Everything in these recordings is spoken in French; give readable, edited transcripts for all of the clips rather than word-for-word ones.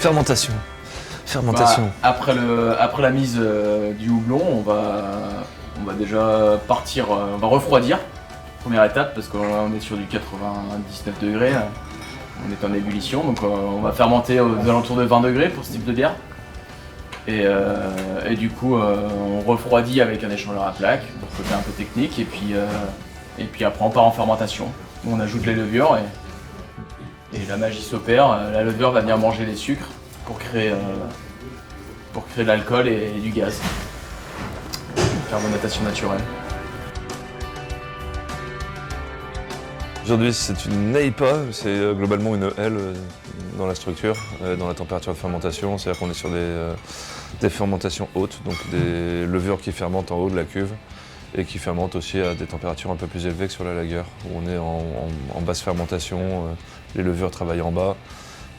Fermentation. Après la mise du houblon, on va déjà partir, on va refroidir. Première étape, parce qu'on est sur du 99 degrés. On est en ébullition, donc on va fermenter aux alentours de 20 degrés pour ce type de bière. Et du coup, on refroidit avec un échangeur à plaques, pour le côté un peu technique, et puis après on part en fermentation. On ajoute les levures et la magie s'opère. La levure va venir manger les sucres pour créer de l'alcool et du gaz. Carbonatation naturelle. Aujourd'hui, c'est une NEIPA, c'est globalement une L dans la structure, dans la température de fermentation. C'est-à-dire qu'on est sur des fermentations hautes, donc des levures qui fermentent en haut de la cuve et qui fermentent aussi à des températures un peu plus élevées que sur la lager, où on est en basse fermentation, les levures travaillent en bas.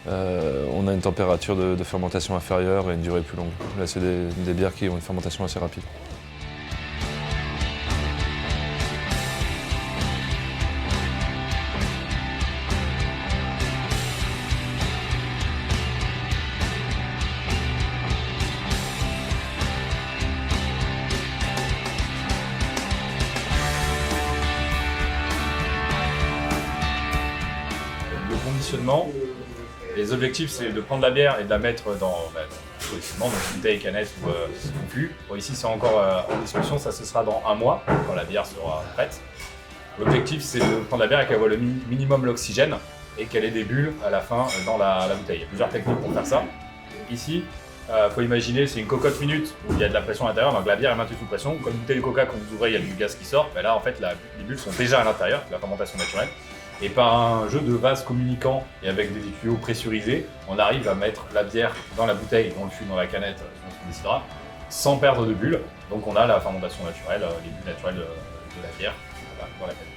On a une température de fermentation inférieure et une durée plus longue. Là, c'est des bières qui ont une fermentation assez rapide. Le conditionnement, les objectifs c'est de prendre la bière et de la mettre dans conditionnement, donc bouteille, canette ou fût. Bon, ici c'est encore en discussion, ça ce sera dans un mois quand la bière sera prête. L'objectif c'est de prendre la bière et qu'elle voit le minimum l'oxygène et qu'elle ait des bulles à la fin dans la bouteille. Il y a plusieurs techniques pour faire ça. Ici, faut imaginer c'est une cocotte minute où il y a de la pression à l'intérieur, donc la bière est maintenue sous pression. Comme une bouteille de coca, quand vous ouvrez, il y a du gaz qui sort. Ben là en fait les bulles sont déjà à l'intérieur, la fermentation naturelle. Et par un jeu de vases communicants et avec des tuyaux pressurisés, on arrive à mettre la bière dans la bouteille, dans le fût, dans la canette, on décidera, sans perdre de bulles. Donc on a la fermentation naturelle, les bulles naturelles de la bière dans la canette.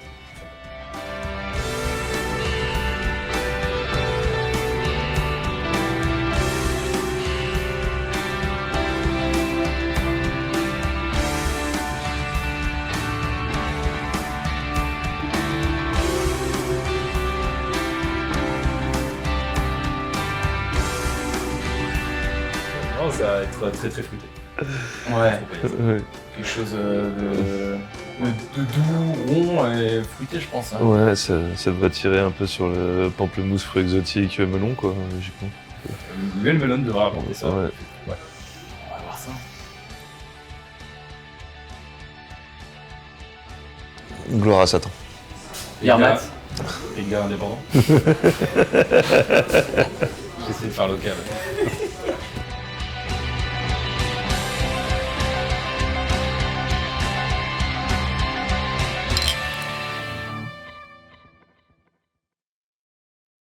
Non, ça va être très très fruité. Ouais. Quelque chose de doux, rond et fruité, je pense. Hein. Ouais, ça devrait tirer un peu sur le pamplemousse, fruit exotique, melon, quoi, logiquement. Le melon devra apporter ça. Ouais. Ouais. On va voir ça. Gloire à Satan. Bière mat. Et gars indépendant. J'essaie de faire local.